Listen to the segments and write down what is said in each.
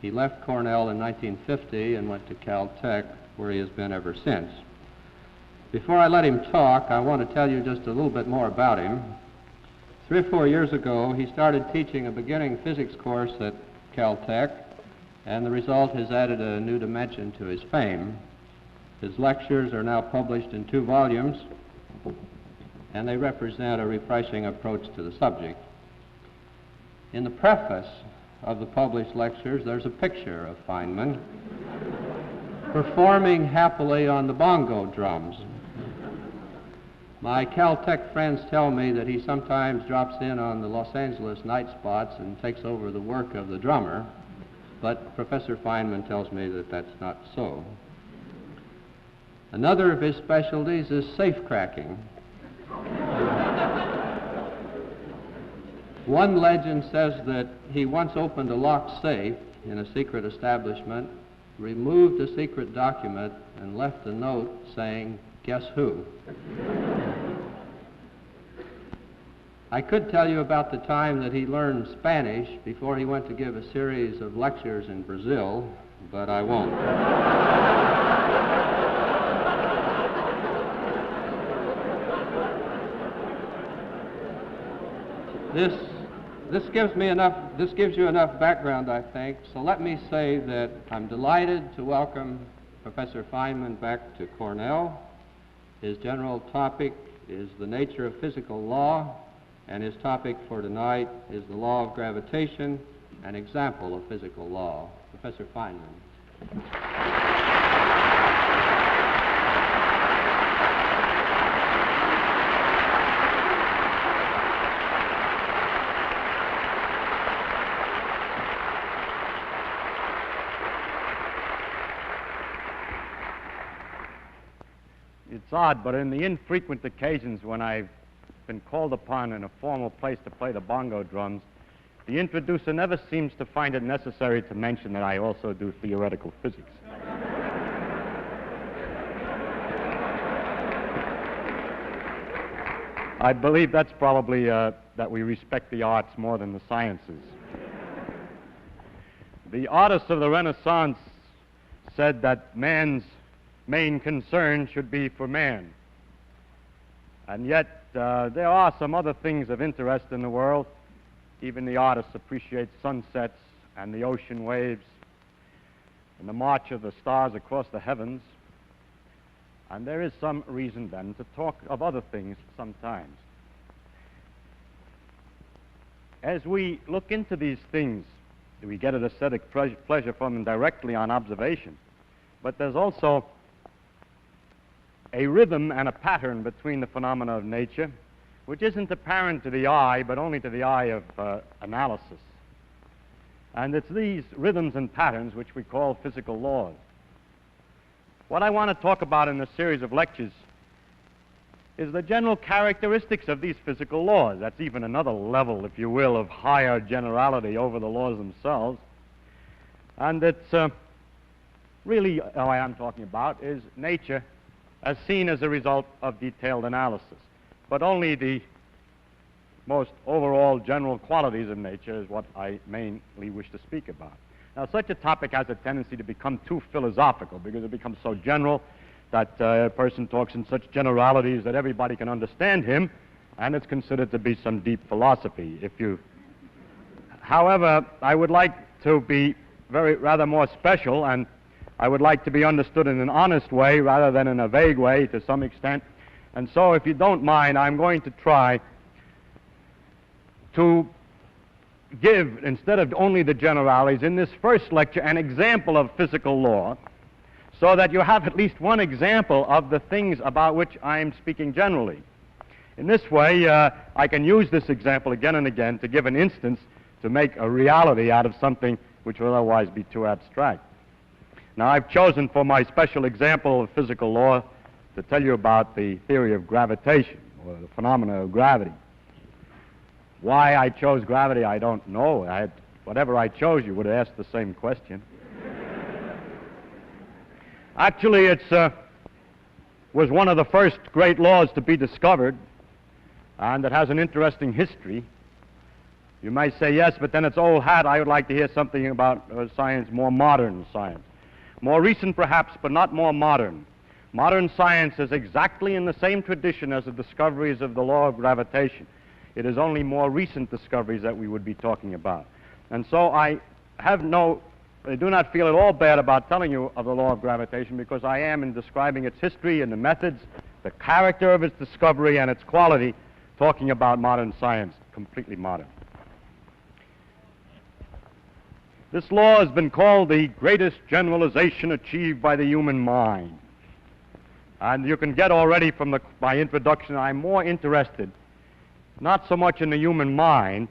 He left Cornell in 1950 and went to Caltech, where he has been ever since. Before I let him talk, I want to tell you just a little bit more about him. 3 or 4 years ago, he started teaching a beginning physics course at Caltech, and the result has added a new dimension to his fame. His lectures are now published in 2 volumes, and they represent a refreshing approach to the subject. In the preface of the published lectures, there's a picture of Feynman performing happily on the bongo drums. My Caltech friends tell me that he sometimes drops in on the Los Angeles night spots and takes over the work of the drummer, but Professor Feynman tells me that that's not so. Another of his specialties is safe-cracking. One legend says that he once opened a locked safe in a secret establishment, removed a secret document, and left a note saying, "Guess who?" I could tell you about the time that he learned Spanish before he went to give a series of lectures in Brazil, but I won't. This gives you enough background, I think, so let me say that I'm delighted to welcome Professor Feynman back to Cornell. His general topic is the nature of physical law, and his topic for tonight is the law of gravitation, an example of physical law. Professor Feynman. It's odd, but in the infrequent occasions when I've been called upon in a formal place to play the bongo drums, the introducer never seems to find it necessary to mention that I also do theoretical physics. I believe that's probably that we respect the arts more than the sciences. The artists of the Renaissance said that man's main concern should be for man. And yet, there are some other things of interest in the world. Even the artists appreciate sunsets and the ocean waves and the march of the stars across the heavens. And there is some reason then to talk of other things sometimes. As we look into these things, we get an aesthetic pleasure from them directly on observation. But there's also a rhythm and a pattern between the phenomena of nature, which isn't apparent to the eye, but only to the eye of analysis. And it's these rhythms and patterns which we call physical laws. What I want to talk about in this series of lectures is the general characteristics of these physical laws. That's even another level, if you will, of higher generality over the laws themselves. And it's really, what I'm talking about is nature as seen as a result of detailed analysis. But only the most overall general qualities of nature is what I mainly wish to speak about. Now, such a topic has a tendency to become too philosophical because it becomes so general that a person talks in such generalities that everybody can understand him, and it's considered to be some deep philosophy. However, I would like to be rather more special, and I would like to be understood in an honest way rather than in a vague way to some extent. And so, if you don't mind, I'm going to try to give, instead of only the generalities, in this first lecture, an example of physical law, so that you have at least one example of the things about which I'm speaking generally. In this way, I can use this example again and again to give an instance to make a reality out of something which would otherwise be too abstract. Now, I've chosen for my special example of physical law to tell you about the theory of gravitation, or the phenomena of gravity. Why I chose gravity, I don't know. Whatever I chose, you would have asked the same question. Actually, it was one of the first great laws to be discovered, and it has an interesting history. You might say yes, but then it's old hat. I would like to hear something about science, more modern science. More recent perhaps, but not more modern. Modern science is exactly in the same tradition as the discoveries of the law of gravitation. It is only more recent discoveries that we would be talking about. And so I do not feel at all bad about telling you of the law of gravitation, because I am, in describing its history and the methods, the character of its discovery and its quality, talking about modern science, completely modern. This law has been called the greatest generalization achieved by the human mind. And you can get already from my introduction, I'm more interested not so much in the human mind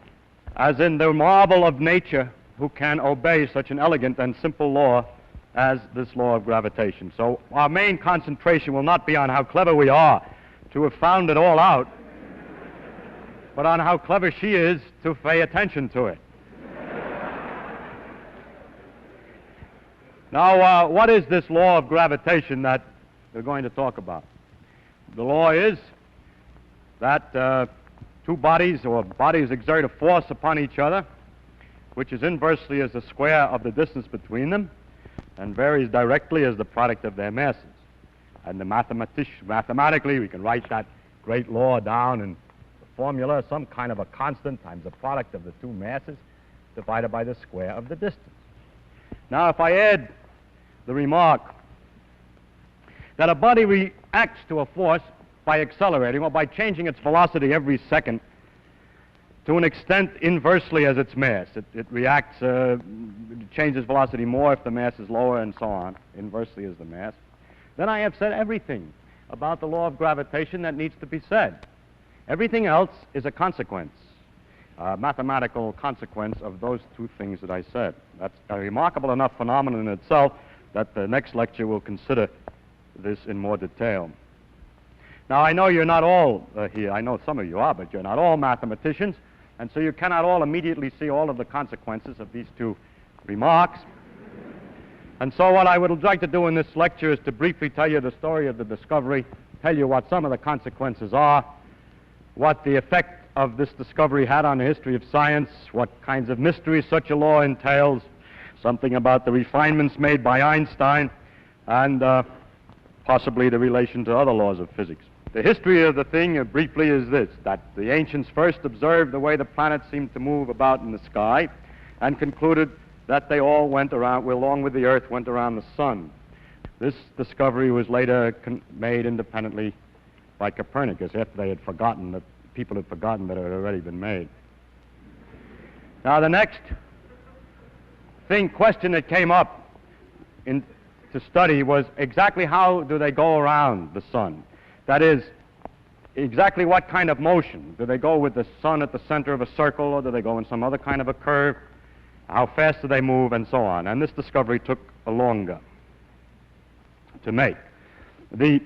as in the marvel of nature who can obey such an elegant and simple law as this law of gravitation. So our main concentration will not be on how clever we are to have found it all out, but on how clever she is to pay attention to it. Now, what is this law of gravitation that we're going to talk about? The law is that two bodies or bodies exert a force upon each other, which is inversely as the square of the distance between them and varies directly as the product of their masses. And mathematically, we can write that great law down in the formula, some kind of a constant times the product of the two masses divided by the square of the distance. Now, if I add the remark that a body reacts to a force by accelerating or by changing its velocity every second to an extent inversely as its mass. It reacts, it changes velocity more if the mass is lower and so on, inversely as the mass. Then I have said everything about the law of gravitation that needs to be said. Everything else is a consequence, a mathematical consequence of those two things that I said. That's a remarkable enough phenomenon in itself that the next lecture will consider this in more detail. Now, I know you're not all here. I know some of you are, but you're not all mathematicians, and so you cannot all immediately see all of the consequences of these two remarks. And so what I would like to do in this lecture is to briefly tell you the story of the discovery, tell you what some of the consequences are, what the effect of this discovery had on the history of science, what kinds of mysteries such a law entails, something about the refinements made by Einstein, and possibly the relation to other laws of physics. The history of the thing, briefly, is this, that the ancients first observed the way the planets seemed to move about in the sky and concluded that they all went around, along with the Earth, went around the sun. This discovery was later made independently by Copernicus after they had forgotten, that people had forgotten that it had already been made. Now, the next question that came up to study was exactly how do they go around the sun? That is, exactly what kind of motion? Do they go with the sun at the center of a circle, or do they go in some other kind of a curve? How fast do they move, and so on? And this discovery took longer to make. The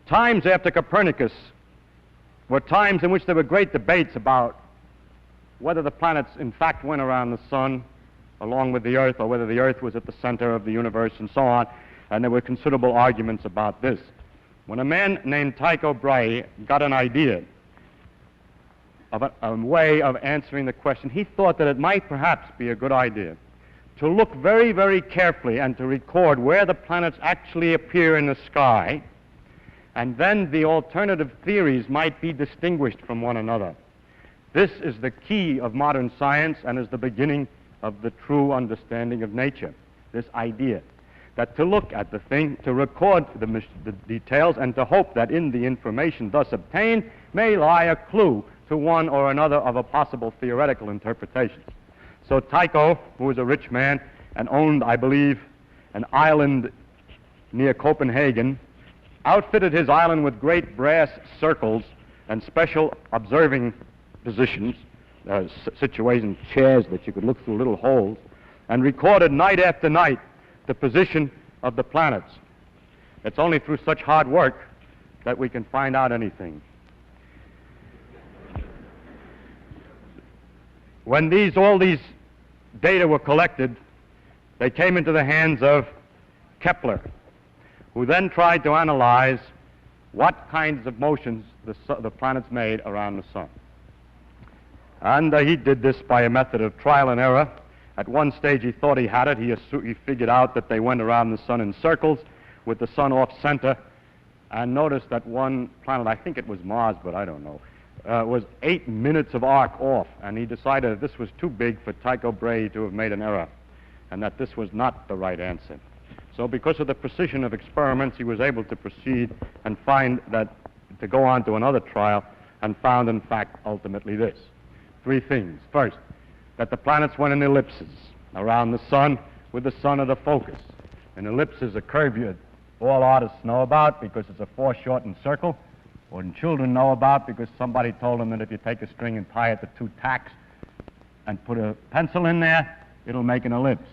times after Copernicus were times in which there were great debates about whether the planets in fact went around the sun along with the Earth, or whether the Earth was at the center of the universe, and so on. And there were considerable arguments about this. When a man named Tycho Brahe got an idea of a way of answering the question, he thought that it might perhaps be a good idea to look very, very carefully and to record where the planets actually appear in the sky, and then the alternative theories might be distinguished from one another. This is the key of modern science and is the beginning of the true understanding of nature, this idea that to look at the thing, to record the details, and to hope that in the information thus obtained may lie a clue to one or another of a possible theoretical interpretations. So Tycho, who was a rich man and owned, I believe, an island near Copenhagen, outfitted his island with great brass circles and special observing positions, situation chairs that you could look through little holes, and recorded night after night the position of the planets. It's only through such hard work that we can find out anything. When all these data were collected, they came into the hands of Kepler, who then tried to analyze what kinds of motions the planets made around the sun. And he did this by a method of trial and error. At one stage he thought he had it. He figured out that they went around the sun in circles with the sun off center, and noticed that one planet, I think it was Mars, but I don't know, was 8 minutes of arc off, and he decided that this was too big for Tycho Brahe to have made an error, and that this was not the right answer. So because of the precision of experiments, he was able to proceed and find that, to go on to another trial, and found, in fact, ultimately this. 3 things. First, that the planets went in ellipses around the sun with the sun of the focus. An ellipse is a curve all artists know about because it's a foreshortened circle, or children know about because somebody told them that if you take a string and tie it to 2 tacks and put a pencil in there, it'll make an ellipse.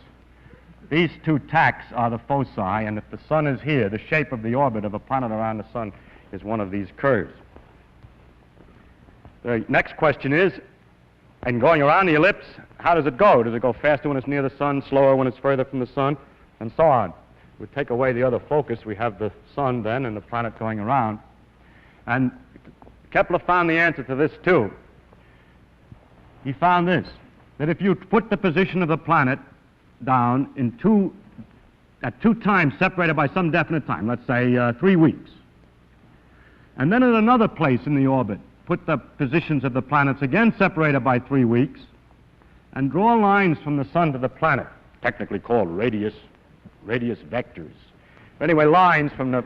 These 2 tacks are the foci, and if the sun is here, the shape of the orbit of a planet around the sun is one of these curves. The next question is, in going around the ellipse, how does it go? Does it go faster when it's near the sun, slower when it's further from the sun, and so on? We take away the other focus, we have the sun then and the planet going around. And Kepler found the answer to this too. He found this, that if you put the position of the planet down at 2 times separated by some definite time, let's say 3 weeks, and then at another place in the orbit, put the positions of the planets again separated by 3 weeks, and draw lines from the sun to the planet, technically called radius vectors. Anyway, lines from the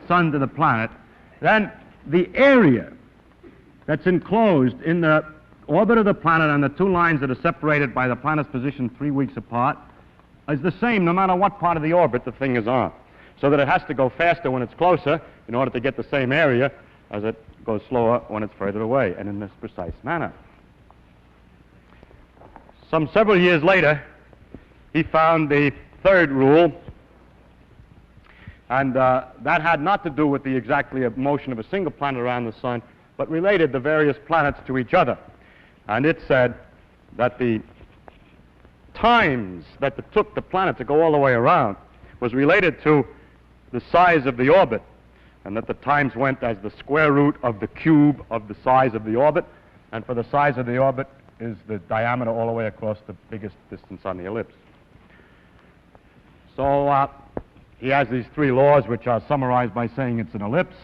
sun to the planet, then the area that's enclosed in the orbit of the planet and the 2 lines that are separated by the planet's position 3 weeks apart is the same no matter what part of the orbit the thing is on. So that it has to go faster when it's closer in order to get the same area as it goes slower when it's further away, and in this precise manner. Some several years later, he found the 3rd rule, and that had not to do with the exactly motion of a single planet around the sun, but related the various planets to each other. And it said that the times that it took the planet to go all the way around was related to the size of the orbit, and that the times went as the square root of the cube of the size of the orbit, and for the size of the orbit is the diameter all the way across the biggest distance on the ellipse. So he has these 3 laws, which are summarized by saying it's an ellipse,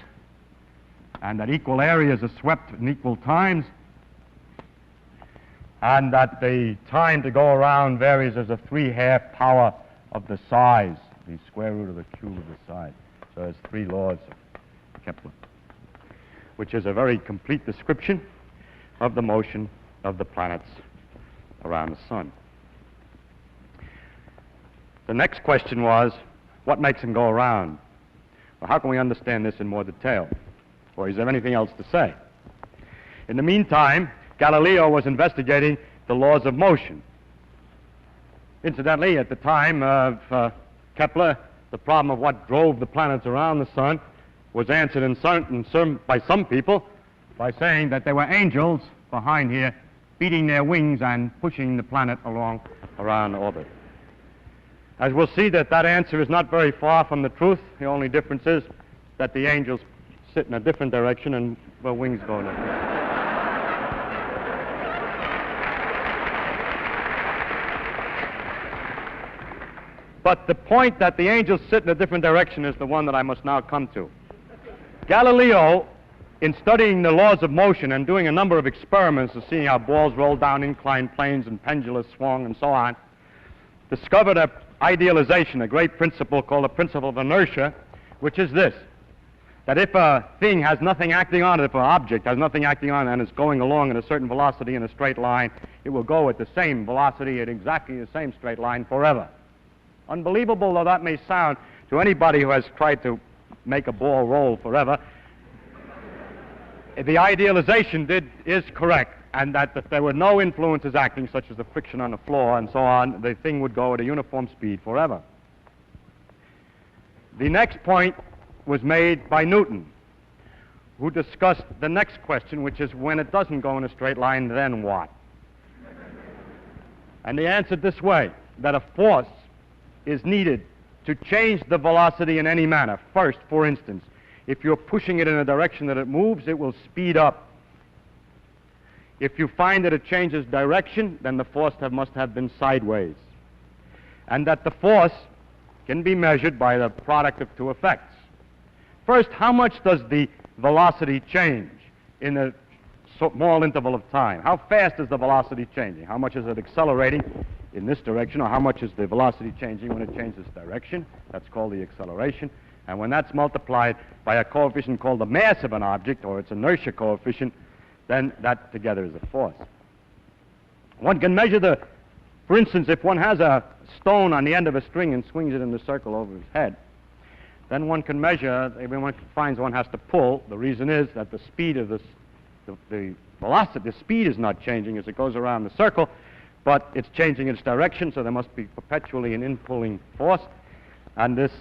and that equal areas are swept in equal times, and that the time to go around varies as a 3/2 power of the size, the square root of the cube of the size. So there's 3 laws of Kepler, which is a very complete description of the motion of the planets around the sun. The next question was, what makes them go around? Well, how can we understand this in more detail? Or is there anything else to say? In the meantime, Galileo was investigating the laws of motion. Incidentally, at the time of Kepler, the problem of what drove the planets around the sun was answered by some people by saying that there were angels behind here beating their wings and pushing the planet along around orbit. As we'll see, that answer is not very far from the truth. The only difference is that the angels sit in a different direction and the wings go in a different direction. But the point that the angels sit in a different direction is the one that I must now come to. Galileo, in studying the laws of motion and doing a number of experiments of seeing how balls roll down inclined planes and pendulums swung and so on, discovered an idealization, a great principle called the principle of inertia, which is this, that if a thing has nothing acting on it, if an object has nothing acting on it and is going along at a certain velocity in a straight line, it will go at the same velocity at exactly the same straight line forever. Unbelievable though that may sound to anybody who has tried to make a ball roll forever, the idealization is correct, and that if there were no influences acting, such as the friction on the floor and so on, the thing would go at a uniform speed forever. The next point was made by Newton, who discussed the next question, which is when it doesn't go in a straight line, then what? And he answered this way, that a force is needed to change the velocity in any manner. First, for instance, if you're pushing it in a direction that it moves, it will speed up. if you find that it changes direction, then the force must have been sideways. And that the force can be measured by the product of two effects. First, how much does the velocity change in a small interval of time? How fast is the velocity changing? How much is it accelerating in this direction, or how much is the velocity changing when it changes direction? That's called the acceleration. And when that's multiplied by a coefficient called the mass of an object, or its inertia coefficient, then that together is a force. One can measure for instance, if one has a stone on the end of a string and swings it in a circle over his head, then one can measure, when one finds one has to pull, the reason is that the speed of the velocity, the speed is not changing as it goes around the circle, but it's changing its direction, so there must be perpetually an in-pulling force, and this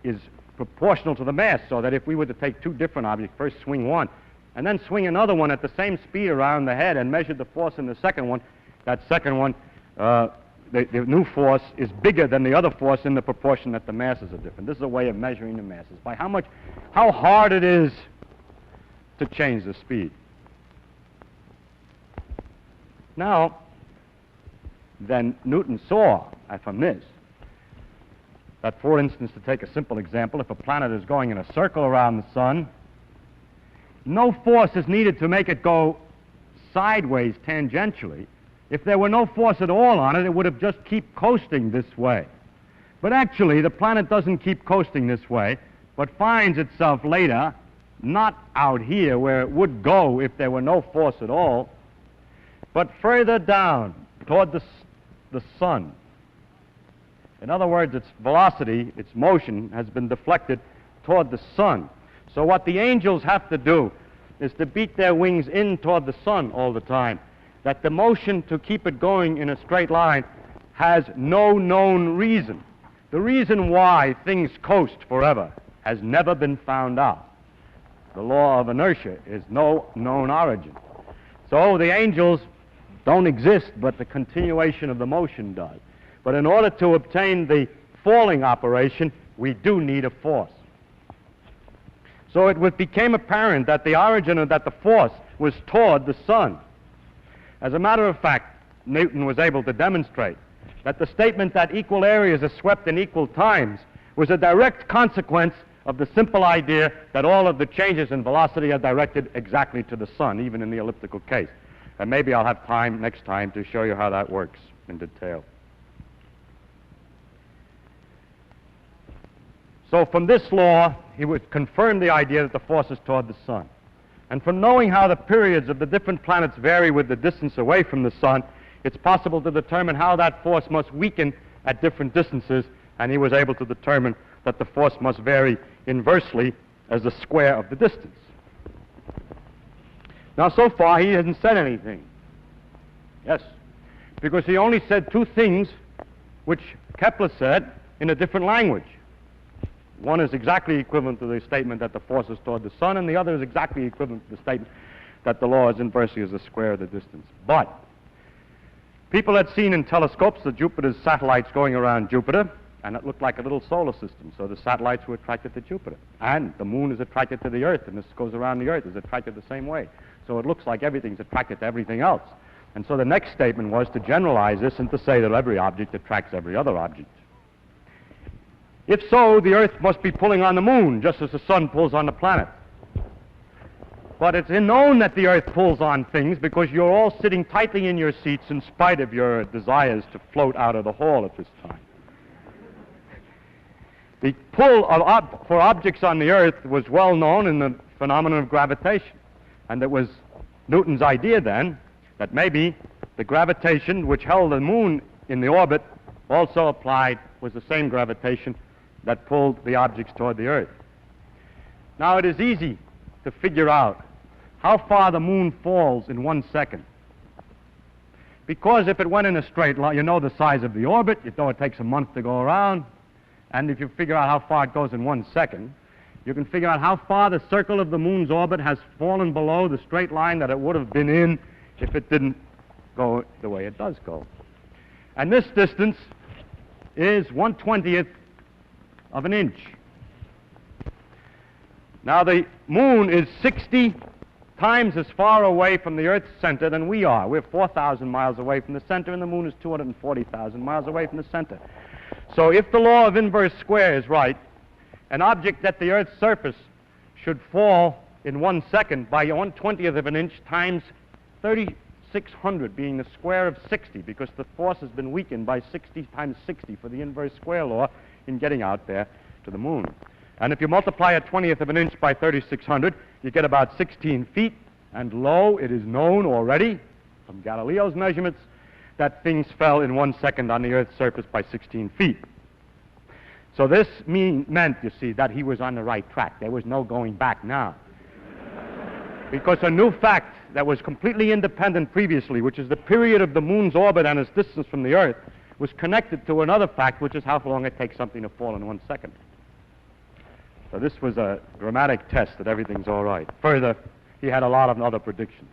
is proportional to the mass, so that if we were to take two different objects, first swing one, and then swing another one at the same speed around the head and measure the force in the second one, that second one, the new force is bigger than the other force in the proportion that the masses are different. This is a way of measuring the masses, by how hard it is to change the speed. Now, then Newton saw from this that, for instance, to take a simple example, if a planet is going in a circle around the sun, no force is needed to make it go sideways tangentially. If there were no force at all on it, it would have just keep coasting this way. But actually, the planet doesn't keep coasting this way, but finds itself later not out here where it would go if there were no force at all, but further down toward the sun. In other words, its velocity, its motion, has been deflected toward the sun. So what the angels have to do is to beat their wings in toward the sun all the time, that the motion to keep it going in a straight line has no known reason. The reason why things coast forever has never been found out. The law of inertia is no known origin. So the angels don't exist, but the continuation of the motion does. But in order to obtain the falling operation, we do need a force. So it became apparent that the origin of that the force was toward the sun. As a matter of fact, Newton was able to demonstrate that the statement that equal areas are swept in equal times was a direct consequence of the simple idea that all of the changes in velocity are directed exactly to the sun, even in the elliptical case. And maybe I'll have time next time to show you how that works in detail. So from this law, he would confirm the idea that the force is toward the sun. And from knowing how the periods of the different planets vary with the distance away from the sun, it's possible to determine how that force must weaken at different distances, and he was able to determine that the force must vary inversely as the square of the distance. Now, so far, he hasn't said anything. Yes, because he only said two things which Kepler said in a different language. One is exactly equivalent to the statement that the force is toward the sun, and the other is exactly equivalent to the statement that the law is inversely as the square of the distance. But people had seen in telescopes the Jupiter's satellites going around Jupiter, and it looked like a little solar system. So the satellites were attracted to Jupiter. And the moon is attracted to the Earth, and this goes around the Earth, is attracted the same way. So it looks like everything's attracted to everything else. And so the next statement was to generalize this and to say that every object attracts every other object. If so, the Earth must be pulling on the moon, just as the sun pulls on the planet. But it's known that the Earth pulls on things because you're all sitting tightly in your seats in spite of your desires to float out of the hall at this time. The pull for objects on the Earth was well known in the phenomenon of gravitation. And it was Newton's idea then that maybe the gravitation which held the moon in the orbit also applied, was the same gravitation that pulled the objects toward the Earth. Now, it is easy to figure out how far the moon falls in 1 second. Because if it went in a straight line, you know the size of the orbit, you know it takes a month to go around, and if you figure out how far it goes in 1 second, you can figure out how far the circle of the moon's orbit has fallen below the straight line that it would have been in if it didn't go the way it does go. And this distance is 1/20th of an inch. Now, the moon is 60 times as far away from the Earth's center than we are. We're 4,000 miles away from the center, and the moon is 240,000 miles away from the center. So if the law of inverse square is right, an object at the Earth's surface should fall in 1 second by 1/20th of an inch times 3,600, being the square of 60, because the force has been weakened by 60 times 60 for the inverse square law in getting out there to the moon. And if you multiply a 20th of an inch by 3,600, you get about 16 feet, and lo, it is known already from Galileo's measurements that things fell in 1 second on the Earth's surface by 16 feet. So this meant, you see, that he was on the right track. There was no going back now. Because a new fact that was completely independent previously, which is the period of the moon's orbit and its distance from the Earth, was connected to another fact, which is how long it takes something to fall in 1 second. So this was a dramatic test that everything's all right. Further, he had a lot of other predictions.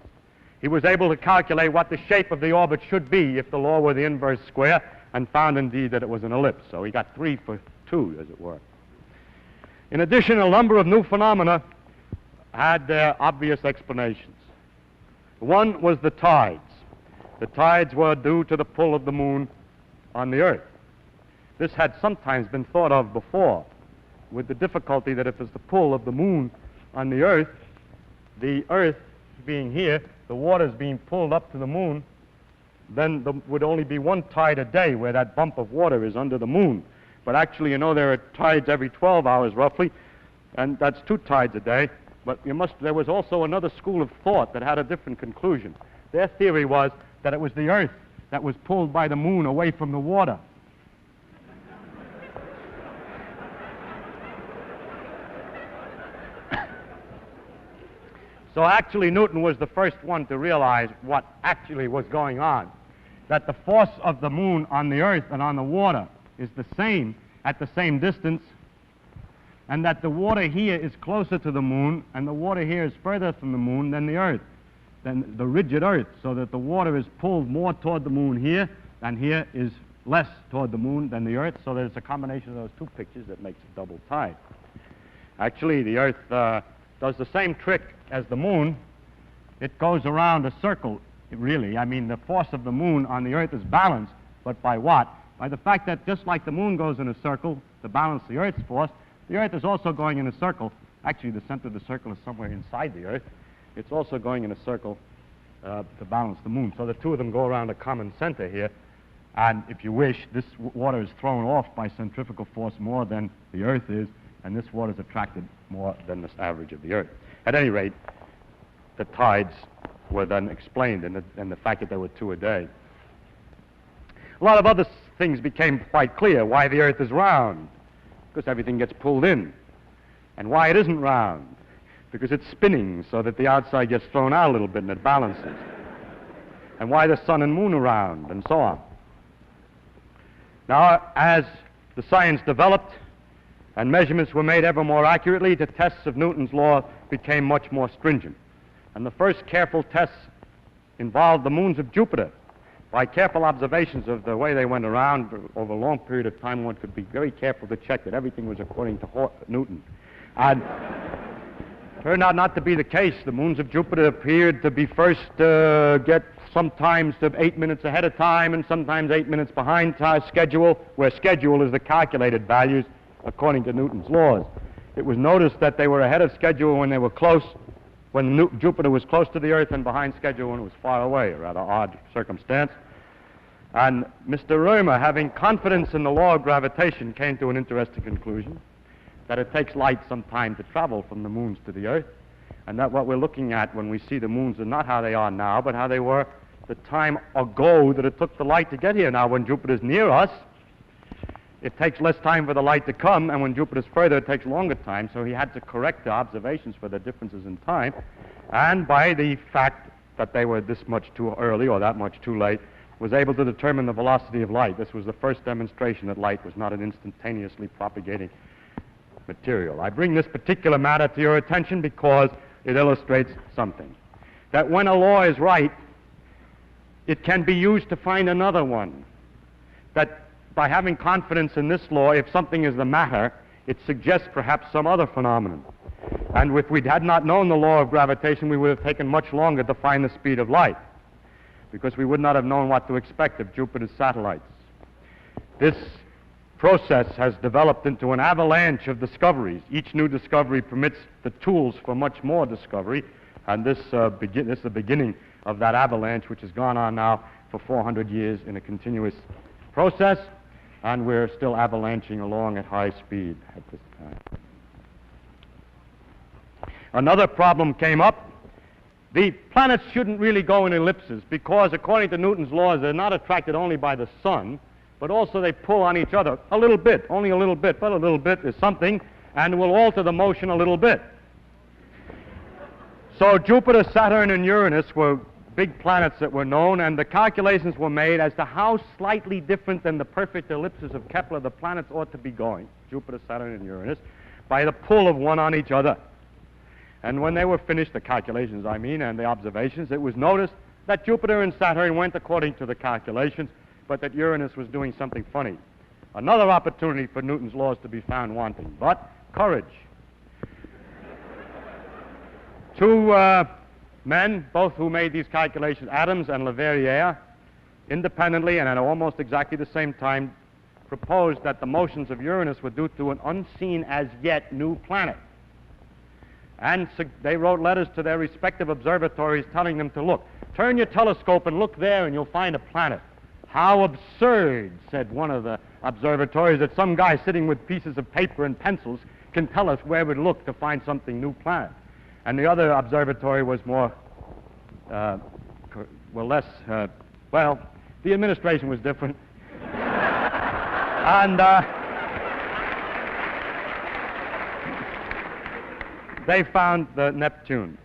He was able to calculate what the shape of the orbit should be if the law were the inverse square, and found indeed that it was an ellipse. So he got 3 for 2, as it were. In addition, a number of new phenomena had their obvious explanations. One was the tides. The tides were due to the pull of the moon on the Earth. This had sometimes been thought of before, with the difficulty that if it's the pull of the moon on the Earth being here, the water's being pulled up to the moon, then there would only be one tide a day where that bump of water is under the moon. But actually, you know, there are tides every 12 hours roughly, and that's 2 tides a day. But there was also another school of thought that had a different conclusion. Their theory was that it was the Earth that was pulled by the moon away from the water. So actually, Newton was the first one to realize what actually was going on, that the force of the moon on the Earth and on the water is the same at the same distance, and that the water here is closer to the moon and the water here is further from the moon than the Earth, than the rigid Earth, so that the water is pulled more toward the moon here, and here is less toward the moon than the Earth, so that it's a combination of those 2 pictures that makes a double tide. Actually, the Earth does the same trick as the moon. It goes around a circle, really. I mean, the force of the moon on the Earth is balanced, but by what? By the fact that just like the moon goes in a circle to balance the Earth's force, the Earth is also going in a circle. Actually, the center of the circle is somewhere inside the Earth. It's also going in a circle to balance the moon. So the 2 of them go around a common center here. And if you wish, this water is thrown off by centrifugal force more than the Earth is, and this water is attracted more than the average of the Earth. At any rate, the tides were then explained, and the fact that there were 2 a day. A lot of other things became quite clear. Why the Earth is round, because everything gets pulled in. And why it isn't round, because it's spinning so that the outside gets thrown out a little bit and it balances. And why the sun and moon are round, and so on. Now, as the science developed and measurements were made ever more accurately, the tests of Newton's law became much more stringent. And the first careful tests involved the moons of Jupiter. By careful observations of the way they went around over a long period of time, one could be very careful to check that everything was according to Newton. And turned out not to be the case. The moons of Jupiter appeared to be first get sometimes to 8 minutes ahead of time and sometimes 8 minutes behind schedule, where schedule is the calculated values according to Newton's laws. It was noticed that they were ahead of schedule when they were close, when Jupiter was close to the Earth, and behind schedule when it was far away, a rather odd circumstance. And Mr. Römer, having confidence in the law of gravitation, came to an interesting conclusion, that it takes light some time to travel from the moons to the Earth, and that what we're looking at when we see the moons are not how they are now, but how they were the time ago that it took the light to get here. Now, when Jupiter's near us, it takes less time for the light to come, and when Jupiter's further, it takes longer time, so he had to correct the observations for the differences in time, and by the fact that they were this much too early or that much too late, was able to determine the velocity of light. This was the first demonstration that light was not an instantaneously propagating material. I bring this particular matter to your attention because it illustrates something. That when a law is right, it can be used to find another one. That by having confidence in this law, if something is the matter, it suggests perhaps some other phenomenon. And if we had not known the law of gravitation, we would have taken much longer to find the speed of light, because we would not have known what to expect of Jupiter's satellites. This process has developed into an avalanche of discoveries. Each new discovery permits the tools for much more discovery, and this is the beginning of that avalanche, which has gone on now for 400 years in a continuous process, and we're still avalanching along at high speed at this time. Another problem came up. The planets shouldn't really go in ellipses because, according to Newton's laws, they're not attracted only by the sun, but also they pull on each other a little bit, only a little bit, but a little bit is something, and will alter the motion a little bit. So Jupiter, Saturn, and Uranus were big planets that were known, and the calculations were made as to how slightly different than the perfect ellipses of Kepler the planets ought to be going, Jupiter, Saturn, and Uranus, by the pull of one on each other. And when they were finished, the calculations, I mean, and the observations, it was noticed that Jupiter and Saturn went according to the calculations, but that Uranus was doing something funny. Another opportunity for Newton's laws to be found wanting, but courage. Two men, both who made these calculations, Adams and Leverrier, independently and at almost exactly the same time, proposed that the motions of Uranus were due to an unseen as yet new planet. And they wrote letters to their respective observatories telling them to look. Turn your telescope and look there and you'll find a planet. How absurd, said one of the observatories, that some guy sitting with pieces of paper and pencils can tell us where we'd look to find something new planet. And the other observatory was more, the administration was different. And they found the Neptune.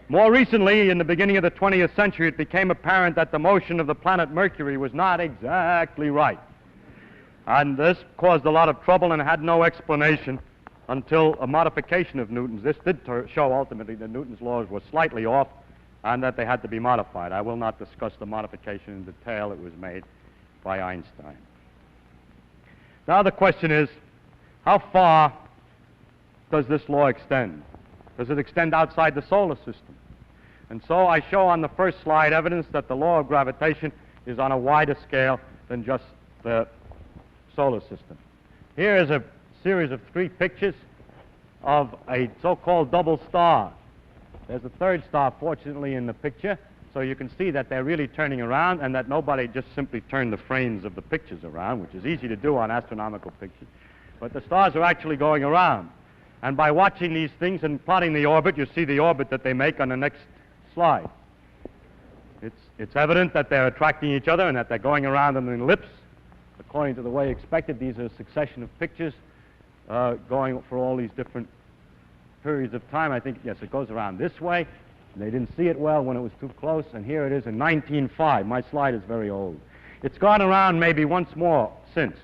More recently, in the beginning of the 20th century, it became apparent that the motion of the planet Mercury was not exactly right. And this caused a lot of trouble and had no explanation until a modification of Newton's. This did show ultimately that Newton's laws were slightly off and that they had to be modified. I will not discuss the modification in detail. It was made by Einstein. Now the question is, how far does this law extend? Does it extend outside the solar system? And so I show on the first slide evidence that the law of gravitation is on a wider scale than just the solar system. Here is a series of 3 pictures of a so-called double star. There's a third star, fortunately, in the picture, so you can see that they're really turning around and that nobody just simply turned the frames of the pictures around, which is easy to do on astronomical pictures. But the stars are actually going around. And by watching these things and plotting the orbit, you see the orbit that they make on the next slide. It's evident that they're attracting each other and that they're going around in an ellipse. According to the way expected, these are a succession of pictures going for all these different periods of time. I think, yes, it goes around this way. They didn't see it well when it was too close, and here it is in 1905. My slide is very old. It's gone around maybe once more since.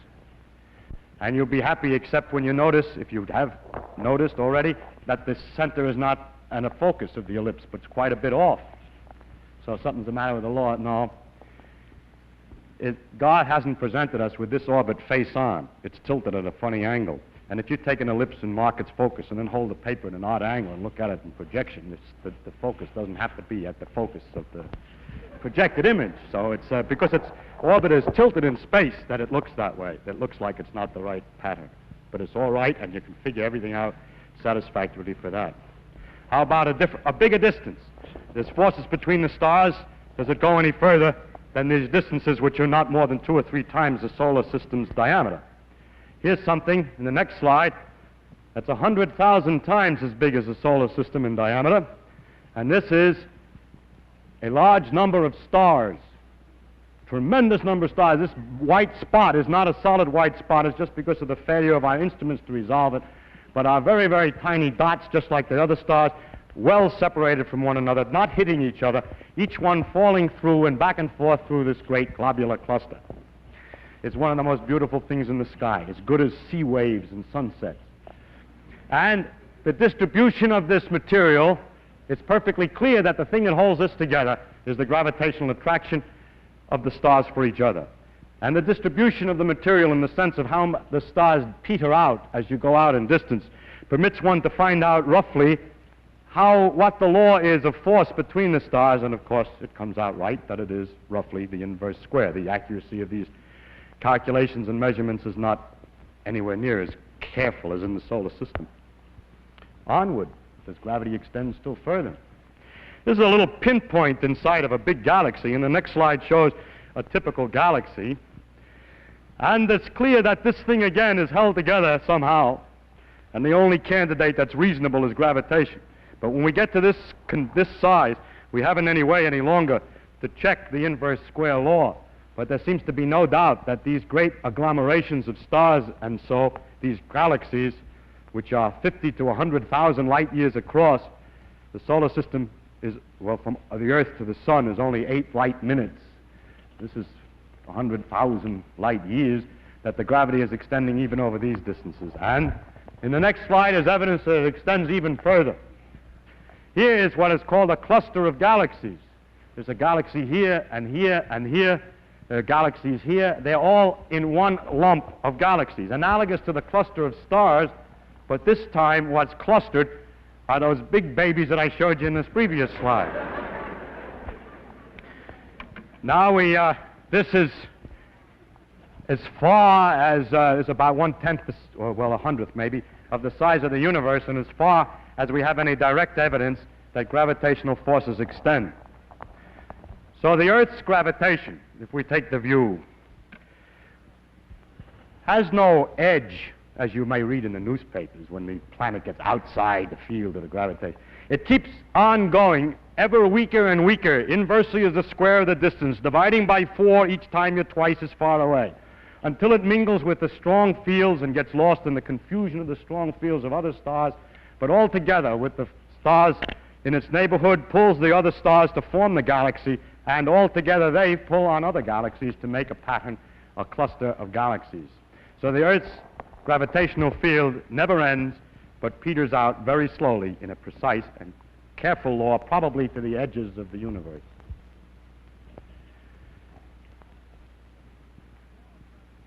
And you'll be happy except when you notice, if you have noticed already, that the center is not a focus of the ellipse, but it's quite a bit off. So something's the matter with the law. No. God hasn't presented us with this orbit face on. It's tilted at a funny angle. And if you take an ellipse and mark its focus and then hold the paper at an odd angle and look at it in projection, the focus doesn't have to be at the focus of the projected image. So it's because its orbit is tilted in space that it looks that way. It looks like it's not the right pattern. But it's all right, and you can figure everything out satisfactorily for that. How about a bigger distance? There's forces between the stars. Does it go any further than these distances, which are not more than 2 or 3 times the solar system's diameter? Here's something in the next slide that's 100,000 times as big as the solar system in diameter. And this is a large number of stars, tremendous number of stars. This white spot is not a solid white spot. It's just because of the failure of our instruments to resolve it, but are very, very tiny dots, just like the other stars, well separated from one another, not hitting each other, each one falling through and back and forth through this great globular cluster. It's one of the most beautiful things in the sky, as good as sea waves and sunsets. And the distribution of this material, it's perfectly clear that the thing that holds this together is the gravitational attraction of the stars for each other. And the distribution of the material in the sense of how the stars peter out as you go out in distance permits one to find out roughly what the law is of force between the stars, and of course it comes out right that it is roughly the inverse square. The accuracy of these calculations and measurements is not anywhere near as careful as in the solar system. Onward, as gravity extends still further. This is a little pinpoint inside of a big galaxy, and the next slide shows a typical galaxy. And it's clear that this thing again is held together somehow, and the only candidate that's reasonable is gravitation. But when we get to this size, we haven't any way any longer to check the inverse square law. But there seems to be no doubt that these great agglomerations of stars and so, these galaxies, which are 50 to 100,000 light years across, the solar system is, well, from the Earth to the Sun is only 8 light minutes. This is 100,000 light years that the gravity is extending even over these distances. And in the next slide is evidence that it extends even further. Here is what is called a cluster of galaxies. There's a galaxy here and here and here. There are galaxies here. They're all in one lump of galaxies, analogous to the cluster of stars, but this time what's clustered are those big babies that I showed you in this previous slide. Now this is as far as is about 1/10, or well, 100th maybe, of the size of the universe, and as far as we have any direct evidence that gravitational forces extend. So the Earth's gravitation, if we take the view, has no edge, as you may read in the newspapers when the planet gets outside the field of the gravitation. It keeps on going, ever weaker and weaker, inversely as the square of the distance, dividing by 4 each time you're twice as far away, until it mingles with the strong fields and gets lost in the confusion of the strong fields of other stars, but altogether with the stars in its neighborhood pulls the other stars to form the galaxy, and altogether they pull on other galaxies to make a pattern, a cluster of galaxies. So the Earth's gravitational field never ends, but peters out very slowly in a precise and careful law, probably to the edges of the universe.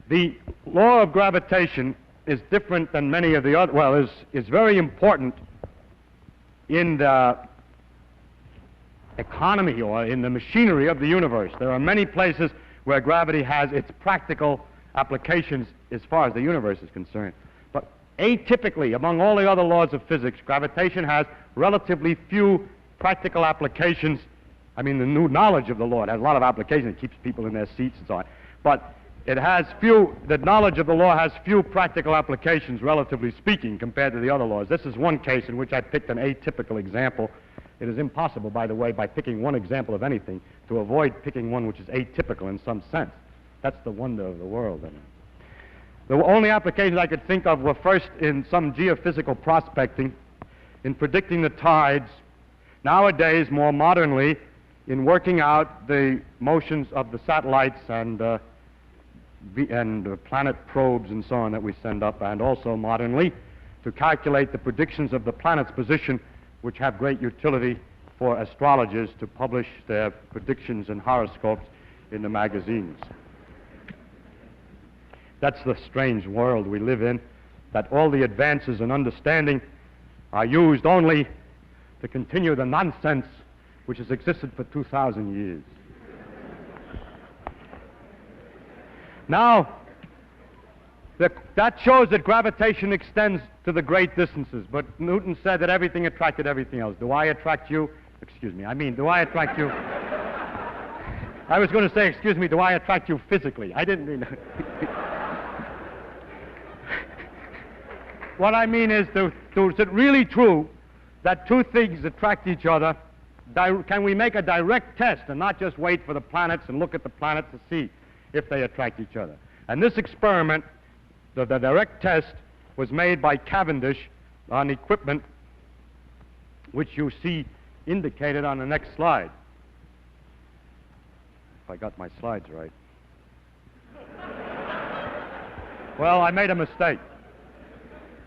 The law of gravitation is different than many of the other, well, is very important in the economy or in the machinery of the universe. There are many places where gravity has its practical applications as far as the universe is concerned. But atypically, among all the other laws of physics, gravitation has relatively few practical applications. I mean, the new knowledge of the law, it has a lot of applications. It keeps people in their seats and so on. But it has few, the knowledge of the law has few practical applications, relatively speaking, compared to the other laws. This is one case in which I picked an atypical example. It is impossible, by the way, by picking one example of anything, to avoid picking one which is atypical in some sense. That's the wonder of the world. I mean, the only applications I could think of were first in some geophysical prospecting, in predicting the tides, nowadays more modernly in working out the motions of the satellites and planet probes and so on that we send up, and also modernly to calculate the predictions of the planet's position, which have great utility for astrologers to publish their predictions and horoscopes in the magazines. That's the strange world we live in, that all the advances in understanding are used only to continue the nonsense which has existed for 2,000 years. Now, that shows that gravitation extends to the great distances, but Newton said that everything attracted everything else. Do I attract you? Excuse me, do I attract you? I was going to say, excuse me, do I attract you physically? I didn't mean What I mean is, is it really true that two things attract each other? Can we make a direct test and not just wait for the planets and look at the planets to see if they attract each other? And this experiment, the direct test, was made by Cavendish on equipment which you see indicated on the next slide. If I got my slides right. Well, I made a mistake.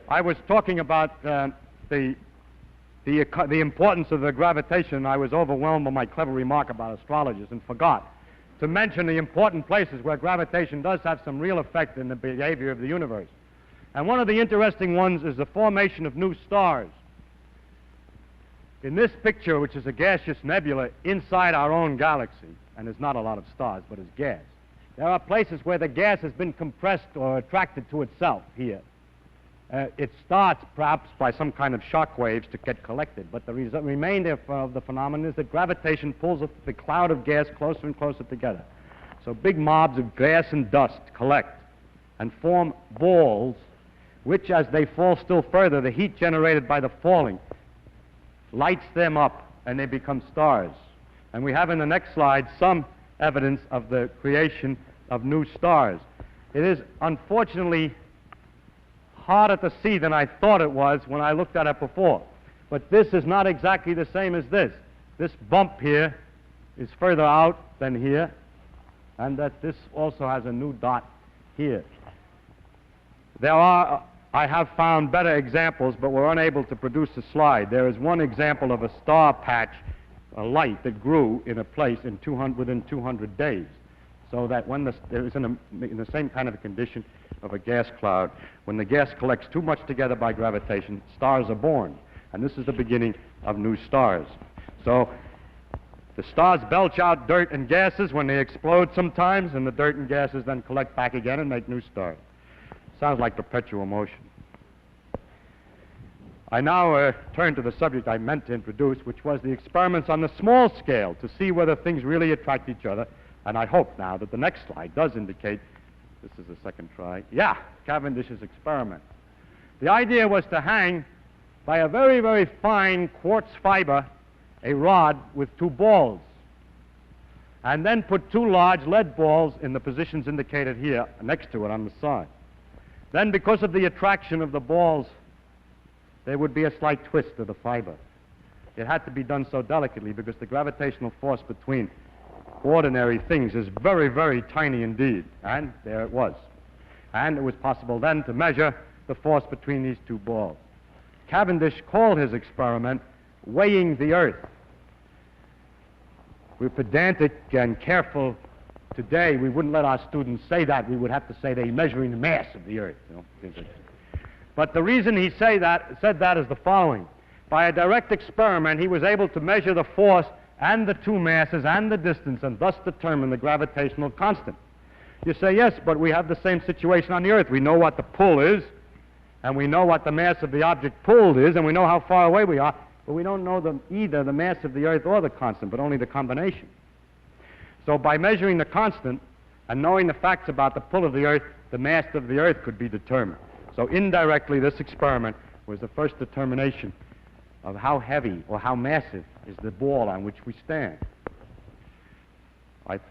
I was talking about the importance of the gravitation. I was overwhelmed by my clever remark about astrologers and forgot to mention the important places where gravitation does have some real effect in the behavior of the universe. And one of the interesting ones is the formation of new stars. In this picture, which is a gaseous nebula inside our own galaxy, and there's not a lot of stars, but it's gas, there are places where the gas has been compressed or attracted to itself here. It starts perhaps by some kind of shock waves to get collected, but the remainder of the phenomenon is that gravitation pulls the cloud of gas closer and closer together. So big mobs of gas and dust collect and form balls, which as they fall still further, the heat generated by the falling lights them up and they become stars. And we have in the next slide some evidence of the creation of new stars. It is unfortunately harder to see than I thought it was when I looked at it before. But this is not exactly the same as this. This bump here is further out than here, and that this also has a new dot here. I have found better examples, but we're unable to produce a slide. There is one example of a star patch, a light that grew in a place within 200 days. So that when it was in the same kind of a condition of a gas cloud, when the gas collects too much together by gravitation, stars are born. And this is the beginning of new stars. So the stars belch out dirt and gases when they explode sometimes, and the dirt and gases then collect back again and make new stars. Sounds like perpetual motion. I now turn to the subject I meant to introduce, which was the experiments on the small scale to see whether things really attract each other. And I hope now that the next slide does indicate, this is the second try, yeah, Cavendish's experiment. The idea was to hang by a very, very fine quartz fiber a rod with two balls, and then put two large lead balls in the positions indicated here next to it on the side. Then, because of the attraction of the balls, there would be a slight twist of the fiber. It had to be done so delicately because the gravitational force between ordinary things is very, very tiny indeed. And there it was. And it was possible then to measure the force between these two balls. Cavendish called his experiment weighing the Earth. We're pedantic and careful today. We wouldn't let our students say that. We would have to say they're measuring the mass of the Earth. You know? But the reason he said that is the following. By a direct experiment, he was able to measure the force and the two masses and the distance, and thus determine the gravitational constant. You say, yes, but we have the same situation on the Earth. We know what the pull is, and we know what the mass of the object pulled is, and we know how far away we are, but we don't know either the mass of the Earth or the constant, but only the combination. So by measuring the constant and knowing the facts about the pull of the Earth, the mass of the Earth could be determined. So indirectly, this experiment was the first determination of how heavy or how massive is the ball on which we stand. It's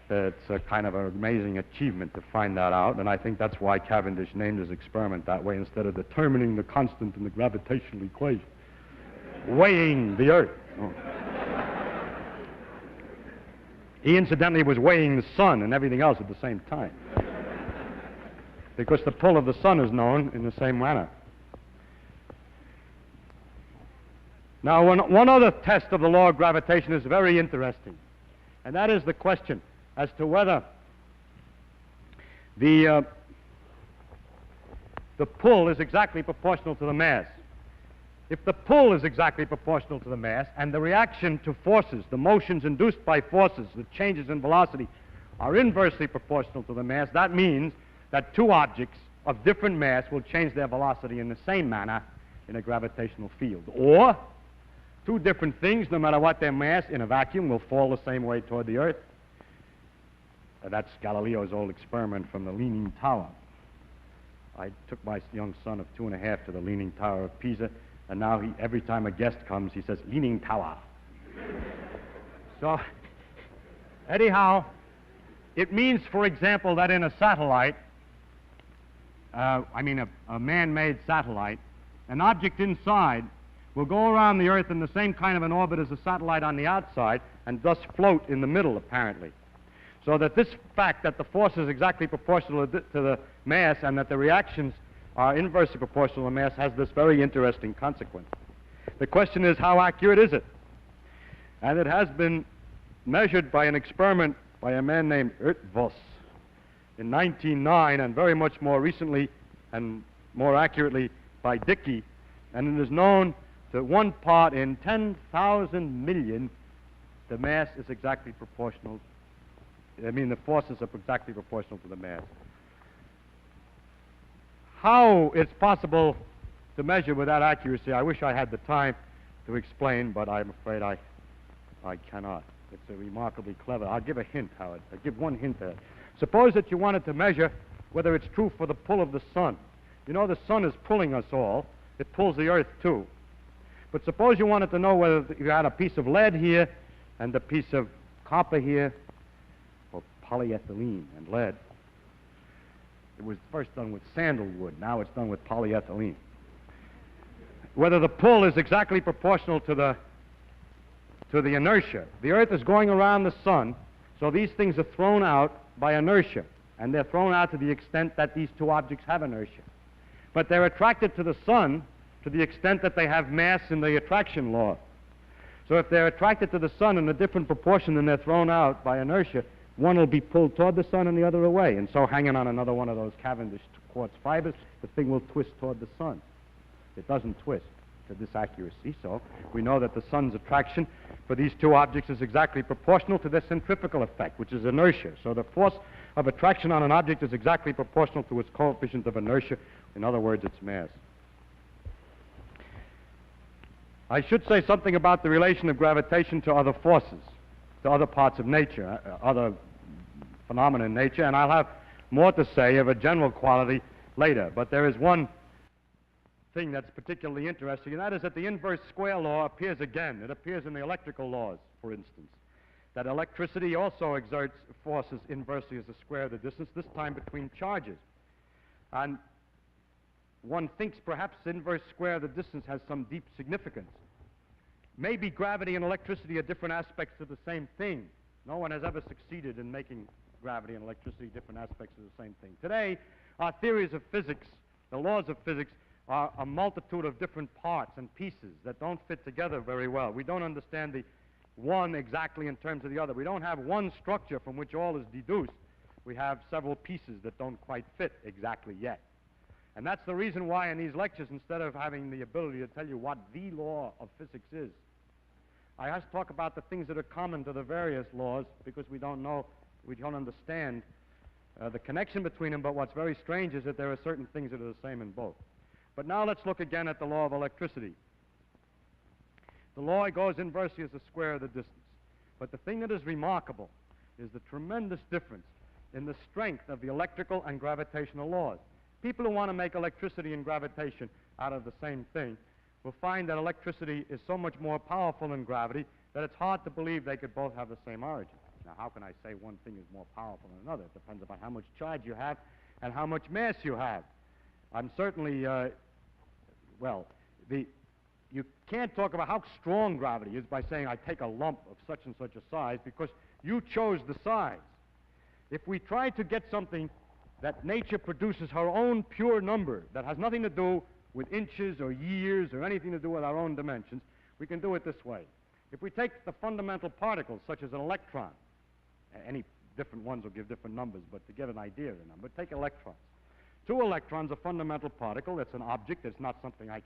a kind of an amazing achievement to find that out, and I think that's why Cavendish named his experiment that way instead of determining the constant in the gravitational equation. Weighing the Earth. Oh. He incidentally was weighing the sun and everything else at the same time, because the pull of the sun is known in the same manner. Now, one other test of the law of gravitation is very interesting, and that is the question as to whether the pull is exactly proportional to the mass. If the pull is exactly proportional to the mass, and the reaction to forces, the motions induced by forces, the changes in velocity, are inversely proportional to the mass, that means that two objects of different mass will change their velocity in the same manner in a gravitational field. Or two different things, no matter what their mass, in a vacuum, will fall the same way toward the Earth. That's Galileo's old experiment from the Leaning Tower. I took my young son of 2.5 to the Leaning Tower of Pisa, and now every time a guest comes, he says, Leaning Tower. So, anyhow, it means, for example, that in a satellite, a man-made satellite, an object inside will go around the Earth in the same kind of an orbit as a satellite on the outside, and thus float in the middle, apparently. So that this fact that the force is exactly proportional to the mass and that the reactions are inversely proportional to the mass has this very interesting consequence. The question is, how accurate is it? And it has been measured by an experiment by a man named Voss in 1909, and very much more recently and more accurately by Dickey, and it is known that 1 part in 10,000 million, the mass is exactly proportional. The forces are exactly proportional to the mass. How it's possible to measure with that accuracy, I wish I had the time to explain, but I'm afraid I cannot. It's a remarkably clever. I'll give a hint, Howard. I'll give one hint there. Suppose that you wanted to measure whether it's true for the pull of the sun. You know the sun is pulling us all. It pulls the earth too. But suppose you wanted to know whether you had a piece of lead here and a piece of copper here, or polyethylene and lead. It was first done with sandalwood. Now it's done with polyethylene. Whether the pull is exactly proportional to the inertia. The earth is going around the sun, so these things are thrown out by inertia, and they're thrown out to the extent that these two objects have inertia. But they're attracted to the sun to the extent that they have mass in the attraction law. So if they're attracted to the sun in a different proportion than they're thrown out by inertia, one will be pulled toward the sun and the other away. And so hanging on another one of those Cavendish quartz fibers, the thing will twist toward the sun. It doesn't twist to this accuracy, so we know that the sun's attraction for these two objects is exactly proportional to their centrifugal effect, which is inertia. So the force of attraction on an object is exactly proportional to its coefficient of inertia. In other words, its mass. I should say something about the relation of gravitation to other forces, to other parts of nature, other phenomena in nature, and I'll have more to say of a general quality later. But there is one thing that's particularly interesting, and that is that the inverse square law appears again. It appears in the electrical laws, for instance, that electricity also exerts forces inversely as the square of the distance, this time between charges. And one thinks perhaps the inverse square of the distance has some deep significance. Maybe gravity and electricity are different aspects of the same thing. No one has ever succeeded in making gravity and electricity different aspects of the same thing. Today, our theories of physics, the laws of physics, are a multitude of different parts and pieces that don't fit together very well. We don't understand the one exactly in terms of the other. We don't have one structure from which all is deduced. We have several pieces that don't quite fit exactly yet. And that's the reason why in these lectures, instead of having the ability to tell you what the law of physics is, I have to talk about the things that are common to the various laws, because we don't know, we don't understand the connection between them. But what's very strange is that there are certain things that are the same in both. But now let's look again at the law of electricity. The law goes inversely as the square of the distance. But the thing that is remarkable is the tremendous difference in the strength of the electrical and gravitational laws. People who want to make electricity and gravitation out of the same thing will find that electricity is so much more powerful than gravity that it's hard to believe they could both have the same origin. Now, how can I say one thing is more powerful than another? It depends upon how much charge you have and how much mass you have. I'm certainly, you can't talk about how strong gravity is by saying I take a lump of such and such a size, because you chose the size. If we try to get something that nature produces her own pure number that has nothing to do with inches or years or anything to do with our own dimensions, we can do it this way. If we take the fundamental particles, such as an electron, any different ones will give different numbers, but to get an idea of the number, take electrons. 2 electrons, a fundamental particle. It's an object. It's not something I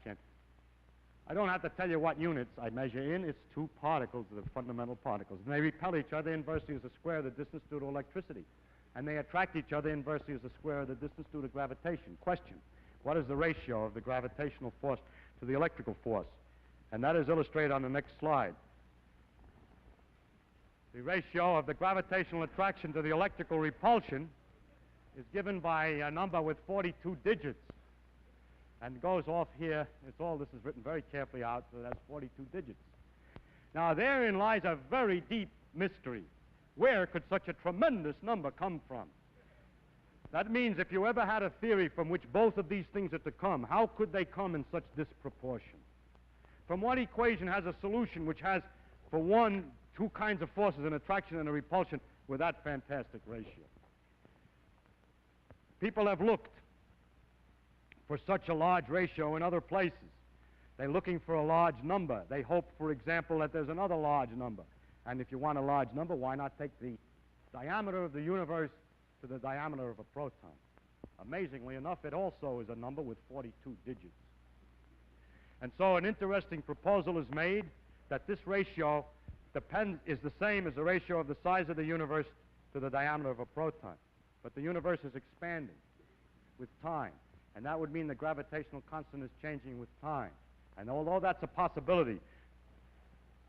don't have to tell you what units I measure in. It's 2 particles that are fundamental particles. And they repel each other inversely as the square of the distance due to electricity. And they attract each other inversely as the square of the distance due to gravitation. Question: what is the ratio of the gravitational force to the electrical force? And that is illustrated on the next slide. The ratio of the gravitational attraction to the electrical repulsion is given by a number with 42 digits, and goes off here. This is written very carefully out, so that's 42 digits. Now, therein lies a very deep mystery. Where could such a tremendous number come from? That means if you ever had a theory from which both of these things are to come, how could they come in such disproportion? From what equation has a solution which has, for one, 2 kinds of forces, an attraction and a repulsion, with that fantastic ratio? People have looked for such a large ratio in other places. They're looking for a large number. They hope, for example, that there's another large number. And if you want a large number, why not take the diameter of the universe to the diameter of a proton. Amazingly enough, it also is a number with 42 digits. And so an interesting proposal is made that this ratio is the same as the ratio of the size of the universe to the diameter of a proton. But the universe is expanding with time, and that would mean the gravitational constant is changing with time. And although that's a possibility,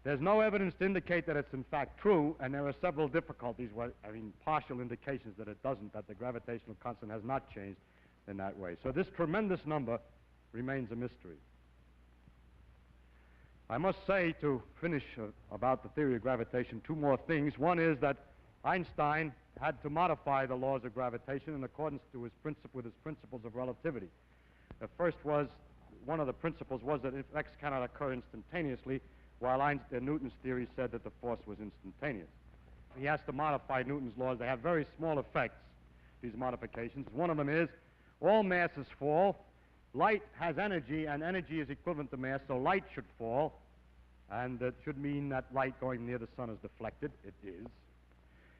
there's no evidence to indicate that it's in fact true, and there are several difficulties, partial indications that it doesn't, that the gravitational constant has not changed in that way. So this tremendous number remains a mystery. I must say, to finish about the theory of gravitation, two more things. One is that Einstein had to modify the laws of gravitation in accordance to with his principles of relativity. The first was, one of the principles was that effects cannot occur instantaneously, while Newton's theory said that the force was instantaneous. He has to modify Newton's laws. They have very small effects, these modifications. One of them is all masses fall. Light has energy, and energy is equivalent to mass, so light should fall, and that should mean that light going near the sun is deflected. It is.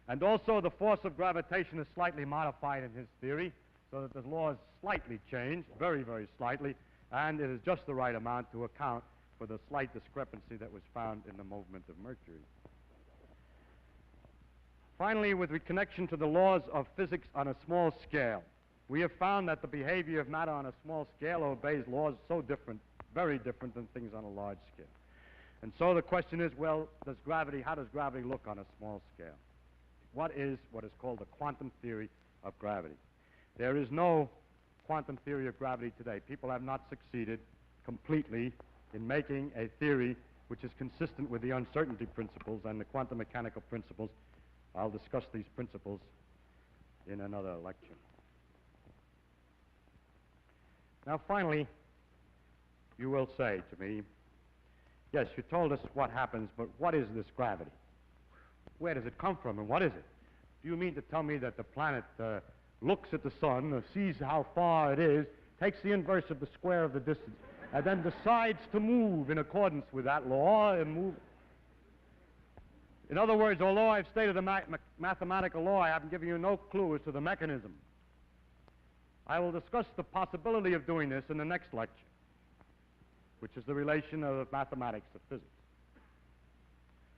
And also the force of gravitation is slightly modified in his theory, so that the laws slightly change, very, very slightly, and it is just the right amount to account for the slight discrepancy that was found in the movement of Mercury. Finally, with connection to the laws of physics on a small scale, we have found that the behavior of matter on a small scale obeys laws so different, very different than things on a large scale. And so the question is, well, how does gravity look on a small scale? What is called the quantum theory of gravity? There is no quantum theory of gravity today. People have not succeeded completely in making a theory which is consistent with the uncertainty principles and the quantum mechanical principles. I'll discuss these principles in another lecture. Now, finally, you will say to me, yes, you told us what happens, but what is this gravity? Where does it come from, and what is it? Do you mean to tell me that the planet looks at the sun, sees how far it is, takes the inverse of the square of the distance, and then decides to move in accordance with that law and move? In other words, although I've stated a mathematical law, I haven't given you no clue as to the mechanism. I will discuss the possibility of doing this in the next lecture, which is the relation of mathematics to physics.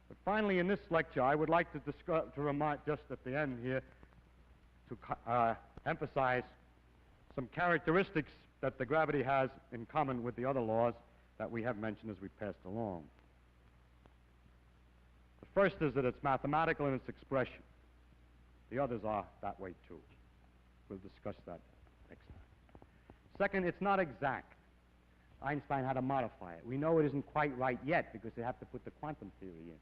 But finally, in this lecture, I would like to remind, just at the end here, to emphasize some characteristics that the gravity has in common with the other laws that we have mentioned as we passed along. The first is that it's mathematical in its expression. The others are that way too. We'll discuss that next time. Second, it's not exact. Einstein had to modify it. We know it isn't quite right yet because they have to put the quantum theory in.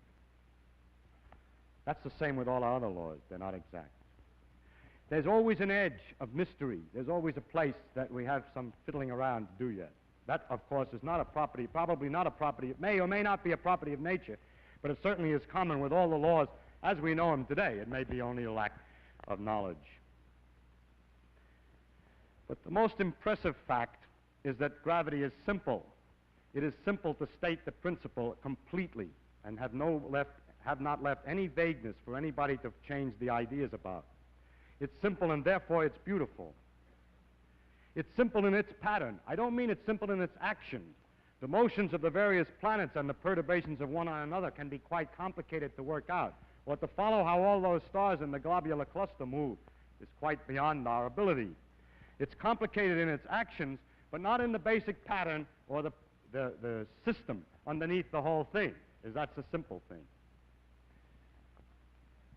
That's the same with all our other laws. They're not exact. There's always an edge of mystery. There's always a place that we have some fiddling around to do yet. That, of course, is not a property, probably not a property. It may or may not be a property of nature, but it certainly is common with all the laws as we know them today. It may be only a lack of knowledge. But the most impressive fact is that gravity is simple. It is simple to state the principle completely and have not left any vagueness for anybody to change the ideas about. It's simple, and therefore it's beautiful. It's simple in its pattern. I don't mean it's simple in its action. The motions of the various planets and the perturbations of one on another can be quite complicated to work out. Or to follow how all those stars in the globular cluster move is quite beyond our ability. It's complicated in its actions, but not in the basic pattern or the system underneath the whole thing, as that's a simple thing.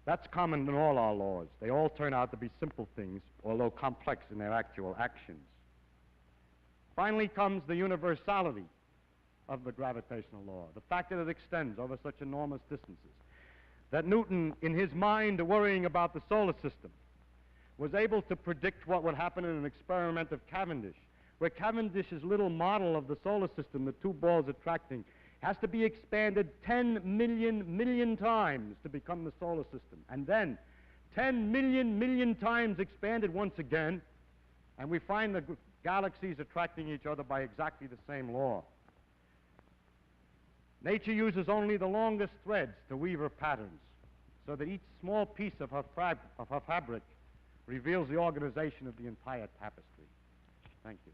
That's common in all our laws. They all turn out to be simple things, although complex in their actual actions. Finally comes the universality of the gravitational law, the fact that it extends over such enormous distances. That Newton, in his mind worrying about the solar system, was able to predict what would happen in an experiment of Cavendish, where Cavendish's little model of the solar system, the two balls attracting, has to be expanded 10 million times to become the solar system. And then 10 million times expanded once again, and we find the galaxies attracting each other by exactly the same law. Nature uses only the longest threads to weave her patterns. so that each small piece of her fabric reveals the organization of the entire tapestry. Thank you.